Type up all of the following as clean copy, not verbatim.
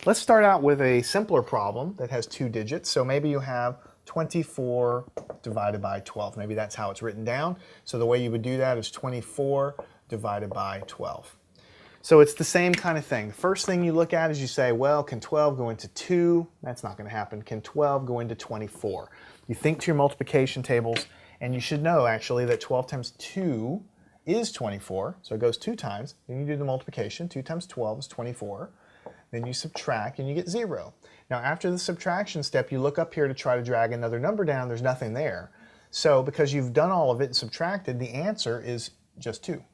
Let's start out with a simpler problem that has 2 digits. So maybe you have 24 divided by 12. Maybe that's how it's written down. So the way you would do that is 24 divided by 12. So it's the same kind of thing. The first thing you look at is you say, well, can 12 go into 2? That's not going to happen. Can 12 go into 24? You think to your multiplication tables, and you should know actually that 12 times 2 is 24. So it goes 2 times. Then you do the multiplication. 2 times 12 is 24. Then you subtract and you get 0. Now after the subtraction step, you look up here to try to drag another number down. There's nothing there. So because you've done all of it and subtracted, the answer is just 2.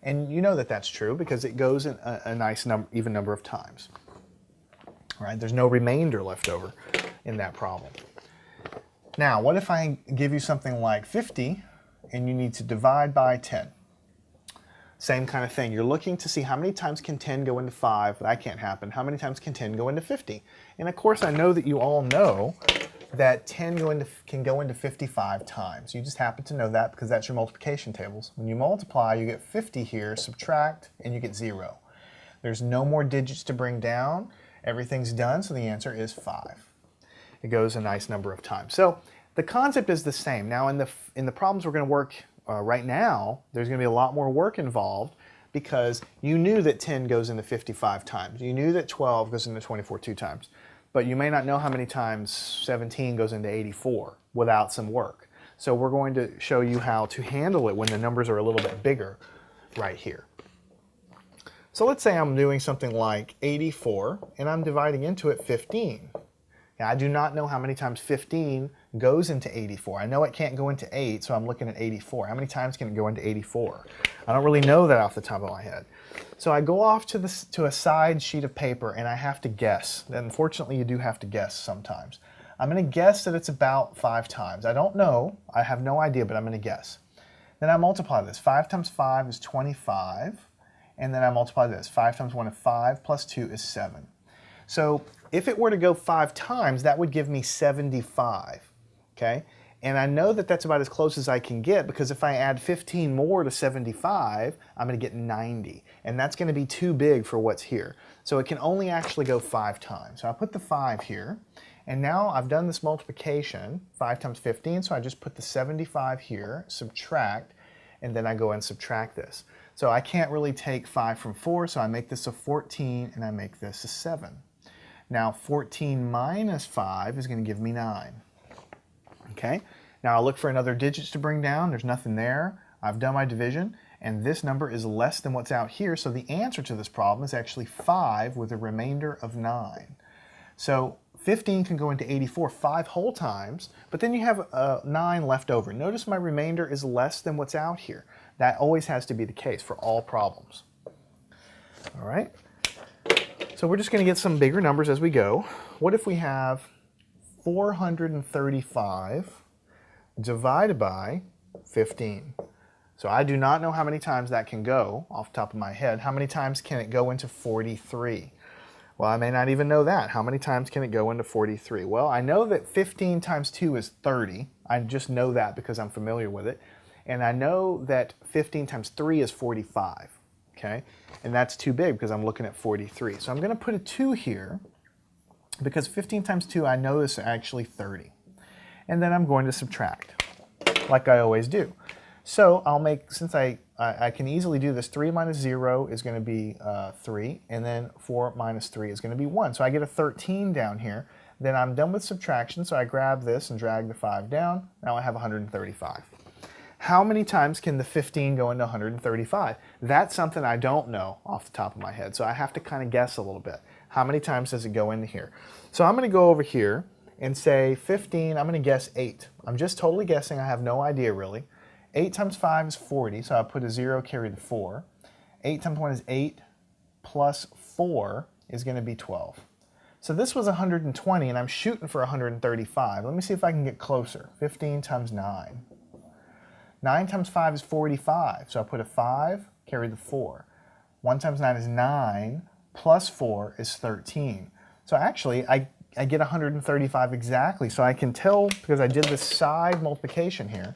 And you know that that's true because it goes in a nice even number of times. All right, there's no remainder left over in that problem. Now, what if I give you something like 50 and you need to divide by 10? Same kind of thing. You're looking to see how many times can 10 go into 5. That can't happen. How many times can 10 go into 50? And of course, I know that you all know that 10 can go into 55 times. You just happen to know that because that's your multiplication tables. When you multiply, you get 50 here, subtract, and you get 0. There's no more digits to bring down. Everything's done, so the answer is 5. It goes a nice number of times. So the concept is the same. Now in the problems we're going to work right now, there's going to be a lot more work involved because you knew that 10 goes into 55 times. You knew that 12 goes into 24 2 times. But you may not know how many times 17 goes into 84 without some work. So we're going to show you how to handle it when the numbers are a little bit bigger right here. So let's say I'm doing something like 84 and I'm dividing into it 15. Now, I do not know how many times 15 goes into 84. I know it can't go into 8, so I'm looking at 84. How many times can it go into 84? I don't really know that off the top of my head. So I go off to a side sheet of paper and I have to guess. Unfortunately, you do have to guess sometimes. I'm going to guess that it's about 5 times. I don't know. I have no idea, but I'm going to guess. Then I multiply this. 5 times 5 is 25. And then I multiply this. 5 times 1 is 5 plus 2 is 7. So if it were to go 5 times, that would give me 75, okay? And I know that that's about as close as I can get because if I add 15 more to 75, I'm going to get 90. And that's going to be too big for what's here. So it can only actually go 5 times. So I put the 5 here. And now I've done this multiplication, 5 times 15, so I just put the 75 here, subtract, and then I go and subtract this. So I can't really take 5 from 4, so I make this a 14 and I make this a 7. Now 14 minus 5 is going to give me 9. Okay, now I'll look for another digits to bring down. There's nothing there. I've done my division, and this number is less than what's out here, so the answer to this problem is actually 5 with a remainder of 9. So 15 can go into 84 5 whole times, but then you have 9 left over. Notice my remainder is less than what's out here. That always has to be the case for all problems. All right, so we're just going to get some bigger numbers as we go. What if we have 435 divided by 15? So I do not know how many times that can go off the top of my head. How many times can it go into 43? Well, I may not even know that. How many times can it go into 43? Well, I know that 15 times 2 is 30. I just know that because I'm familiar with it. And I know that 15 times 3 is 45. Okay? And that's too big because I'm looking at 43. So I'm going to put a 2 here because 15 times 2 I know is actually 30. And then I'm going to subtract like I always do. So I'll make, since I can easily do this, 3 minus 0 is going to be 3, and then 4 minus 3 is going to be 1. So I get a 13 down here. Then I'm done with subtraction, so I grab this and drag the 5 down. Now I have 135. How many times can the 15 go into 135? That's something I don't know off the top of my head, so I have to kind of guess a little bit. How many times does it go into here? So I'm going to go over here and say 15, I'm going to guess 8. I'm just totally guessing, I have no idea really. 8 times 5 is 40, so I put a 0, carry the 4. 8 times 1 is 8, plus 4 is going to be 12. So this was 120, and I'm shooting for 135. Let me see if I can get closer. 15 times 9. 9 times 5 is 45, so I put a 5, carry the 4. 1 times 9 is 9, plus 4 is 13. So actually, I get 135 exactly, so I can tell, because I did this side multiplication here,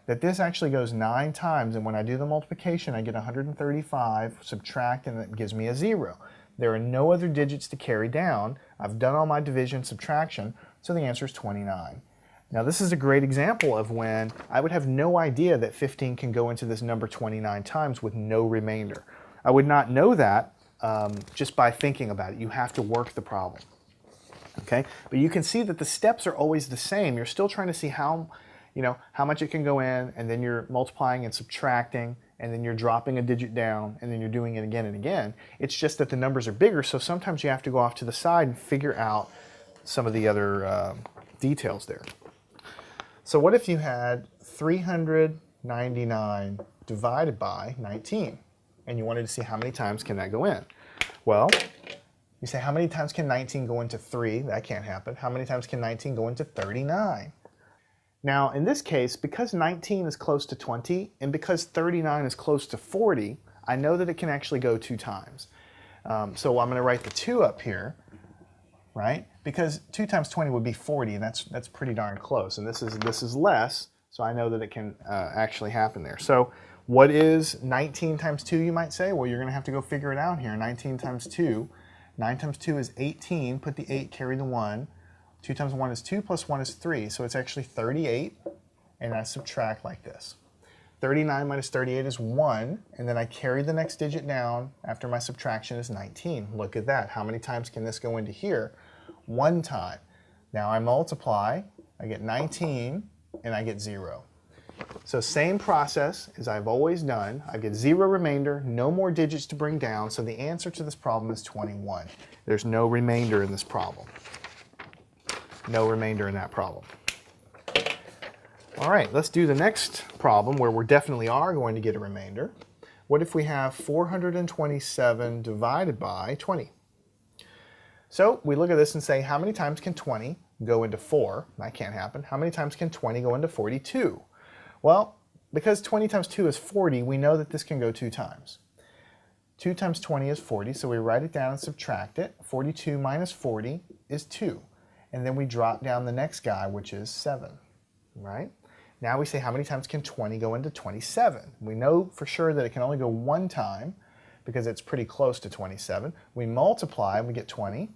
that this actually goes 9 times, and when I do the multiplication, I get 135, subtract, and it gives me a 0. There are no other digits to carry down. I've done all my division, subtraction, so the answer is 29. Now this is a great example of when I would have no idea that 15 can go into this number 29 times with no remainder. I would not know that just by thinking about it. You have to work the problem. Okay, but you can see that the steps are always the same. You're still trying to see how much it can go in, and then you're multiplying and subtracting, and then you're dropping a digit down, and then you're doing it again and again. It's just that the numbers are bigger, so sometimes you have to go off to the side and figure out some of the other details there. So what if you had 399 divided by 19, and you wanted to see how many times can that go in? Well, you say, how many times can 19 go into 3? That can't happen. How many times can 19 go into 39? Now, in this case, because 19 is close to 20, and because 39 is close to 40, I know that it can actually go 2 times. So I'm going to write the 2 up here, right? Because 2 times 20 would be 40, and that's pretty darn close. And this is less, so I know that it can actually happen there. So what is 19 times 2, you might say? Well, you're going to have to go figure it out here. 19 times 2. 9 times 2 is 18. Put the 8, carry the 1. 2 times 1 is 2, plus 1 is 3. So it's actually 38, and I subtract like this. 39 minus 38 is 1, and then I carry the next digit down after my subtraction is 19. Look at that. How many times can this go into here? 1 time. Now I multiply. I get 19, and I get 0. So same process as I've always done. I get 0 remainder, no more digits to bring down, so the answer to this problem is 21. There's no remainder in this problem. No remainder in that problem. All right, let's do the next problem where we definitely are going to get a remainder. What if we have 427 divided by 20? So we look at this and say, how many times can 20 go into 4? That can't happen. How many times can 20 go into 42? Well, because 20 times 2 is 40, we know that this can go 2 times. 2 times 20 is 40, so we write it down and subtract it. 42 minus 40 is 2. And then we drop down the next guy, which is 7, right? Now we say, how many times can 20 go into 27? We know for sure that it can only go 1 time because it's pretty close to 27. We multiply and we get 20.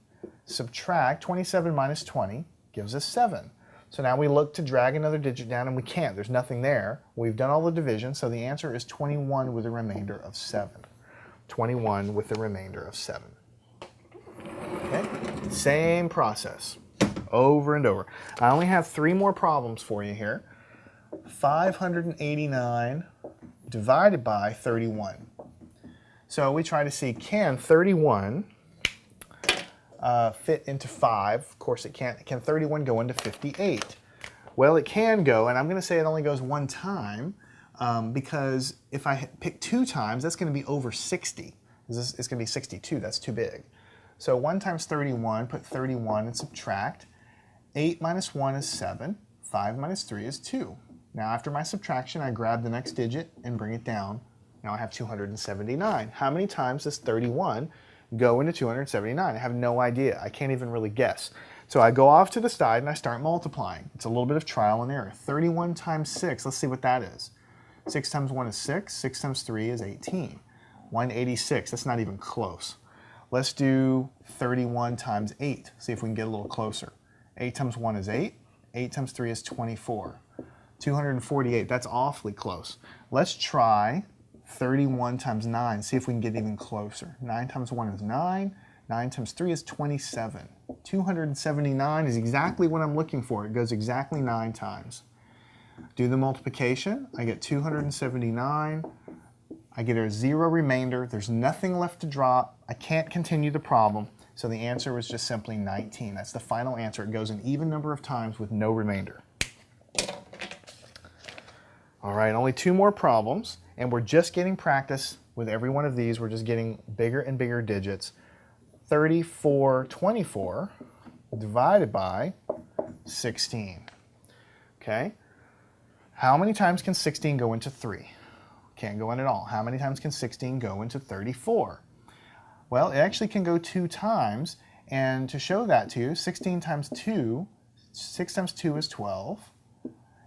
Subtract 27 minus 20 gives us 7. So now we look to drag another digit down, and we can't. There's nothing there. We've done all the division, so the answer is 21 with a remainder of 7. 21 with a remainder of 7. Okay? Same process over and over. I only have 3 more problems for you here. 589 divided by 31. So we try to see, can 31 fit into 5? Of course it can't. Can 31 go into 58? Well, it can go, and I'm going to say it only goes 1 time because if I pick 2 times, that's going to be over 60. It's going to be 62. That's too big. So 1 times 31, put 31 and subtract. 8 minus 1 is 7. 5 minus 3 is 2. Now after my subtraction, I grab the next digit and bring it down. Now I have 279. How many times does 31 go into 279? I have no idea. I can't even really guess. So I go off to the side and I start multiplying. It's a little bit of trial and error. 31 times 6, let's see what that is. 6 times 1 is 6. 6 times 3 is 18. 186, that's not even close. Let's do 31 times 8. See if we can get a little closer. 8 times 1 is 8. 8 times 3 is 24. 248, that's awfully close. Let's try 31 times 9, see if we can get even closer. 9 times 1 is 9. 9 times 3 is 27. 279 is exactly what I'm looking for. It goes exactly 9 times. Do the multiplication. I get 279. I get a 0 remainder. There's nothing left to drop. I can't continue the problem. So the answer was just simply 19. That's the final answer. It goes an even number of times with no remainder. All right, only 2 more problems. And we're just getting practice with every one of these. We're just getting bigger and bigger digits. 3424 divided by 16. Okay? How many times can 16 go into 3? Can't go in at all. How many times can 16 go into 34? Well, it actually can go 2 times. And to show that to you, 16 times 2, 6 times 2 is 12.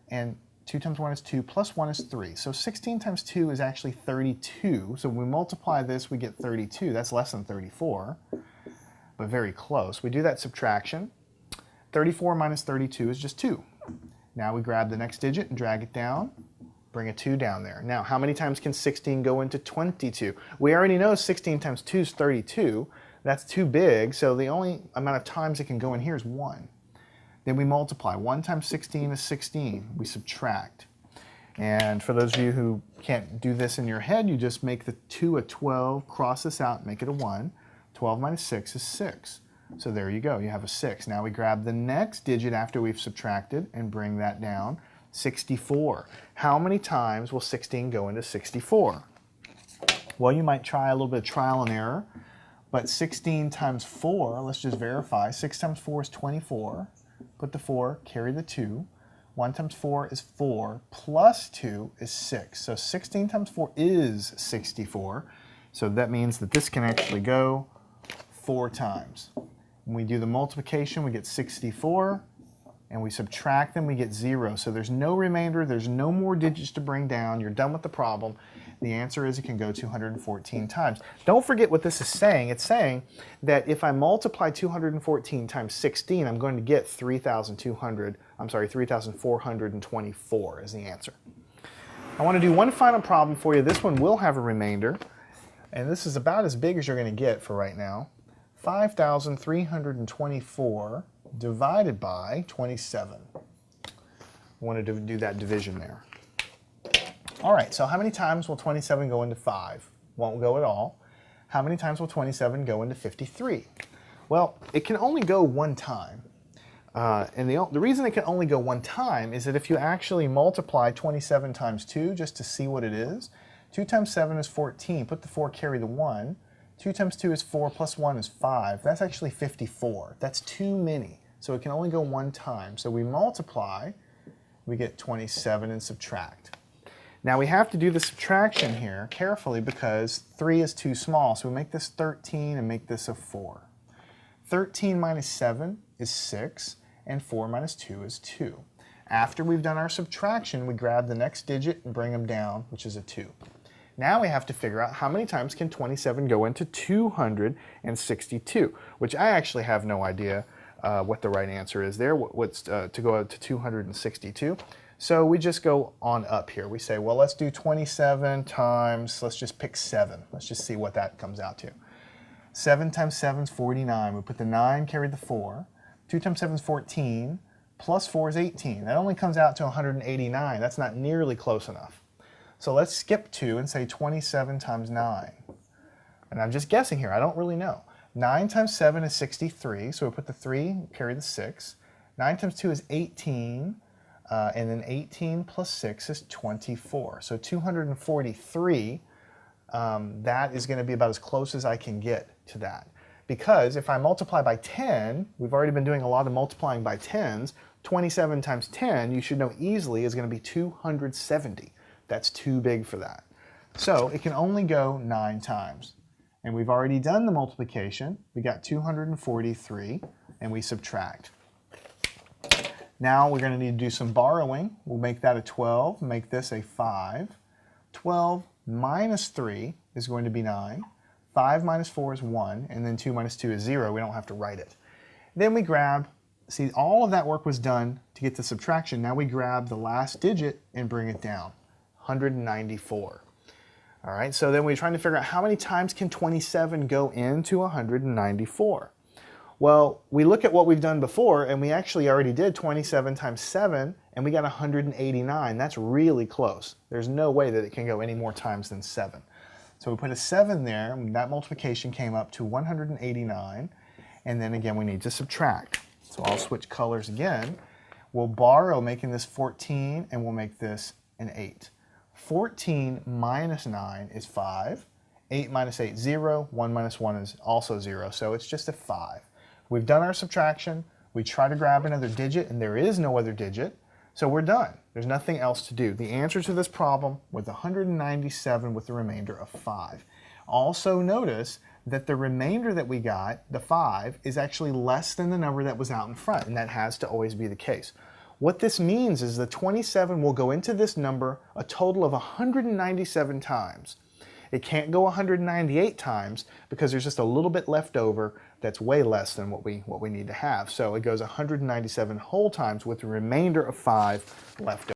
And 2 times 1 is 2, plus 1 is 3. So 16 times 2 is actually 32. So when we multiply this, we get 32. That's less than 34, but very close. We do that subtraction. 34 minus 32 is just 2. Now we grab the next digit and drag it down, bring a 2 down there. Now, how many times can 16 go into 22? We already know 16 times 2 is 32. That's too big, so the only amount of times it can go in here is 1. Then we multiply. 1 times 16 is 16. We subtract. And for those of you who can't do this in your head, you just make the 2 a 12, cross this out, make it a 1. 12 minus 6 is 6. So there you go, you have a 6. Now we grab the next digit after we've subtracted and bring that down, 64. How many times will 16 go into 64? Well, you might try a little bit of trial and error, but 16 times 4, let's just verify. 6 times 4 is 24. Put the 4, carry the 2. 1 times 4 is 4, plus 2 is 6. So 16 times 4 is 64. So that means that this can actually go 4 times. When we do the multiplication, we get 64, and we subtract them, we get 0. So there's no remainder, there's no more digits to bring down. You're done with the problem. The answer is it can go 214 times. Don't forget what this is saying. It's saying that if I multiply 214 times 16, I'm going to get 3,424 is the answer. I want to do one final problem for you. This one will have a remainder, and this is about as big as you're going to get for right now. 5,324 divided by 27. I wanted to do that division there. All right, so how many times will 27 go into 5? Won't go at all. How many times will 27 go into 53? Well, it can only go one time. And the reason it can only go one time is that if you actually multiply 27 times 2 just to see what it is, 2 times 7 is 14. Put the 4, carry the 1. 2 times 2 is 4, plus 1 is 5. That's actually 54. That's too many. So it can only go one time. So we multiply, we get 27 and subtract. Now we have to do the subtraction here carefully because 3 is too small. So we make this 13 and make this a 4. 13 minus 7 is 6, and 4 minus 2 is 2. After we've done our subtraction, we grab the next digit and bring them down, which is a 2. Now we have to figure out how many times can 27 go into 262, which I actually have no idea what the right answer is there, what's to go out to 262. So we just go on up here. We say, well, let's do 27 times, let's just pick 7. Let's just see what that comes out to. 7 times 7 is 49. We put the 9, carry the 4. 2 times 7 is 14, plus 4 is 18. That only comes out to 189. That's not nearly close enough. So let's skip 2 and say 27 times 9. And I'm just guessing here, I don't really know. 9 times 7 is 63, so we put the 3, carry the 6. 9 times 2 is 18, and then 18 plus 6 is 24. So 243, that is going to be about as close as I can get to that. Because if I multiply by 10, we've already been doing a lot of multiplying by 10s, 27 times 10, you should know easily, is going to be 270. That's too big for that. So it can only go 9 times. And we've already done the multiplication. We got 243, and we subtract. Now we're going to need to do some borrowing. We'll make that a 12, make this a 5. 12 minus 3 is going to be 9. 5 minus 4 is 1, and then 2 minus 2 is 0. We don't have to write it. Then we grab, see, all of that work was done to get the subtraction. Now we grab the last digit and bring it down, 194. All right, so then we're trying to figure out how many times can 27 go into 194. Well, we look at what we've done before, and we actually already did 27 times 7, and we got 189. That's really close. There's no way that it can go any more times than 7. So we put a 7 there, and that multiplication came up to 189, and then again we need to subtract. So I'll switch colors again. We'll borrow, making this 14, and we'll make this an 8. 14 minus 9 is 5. 8 minus 8, 0. 1 minus 1 is also 0, so it's just a 5. We've done our subtraction. We try to grab another digit, and there is no other digit, so we're done. There's nothing else to do. The answer to this problem was 197 with the remainder of 5. Also notice that the remainder that we got, the 5, is actually less than the number that was out in front, and that has to always be the case. What this means is the 27 will go into this number a total of 197 times. It can't go 198 times because there's just a little bit left over that's way less than what we need to have. So it goes 197 whole times with the remainder of 5 left over.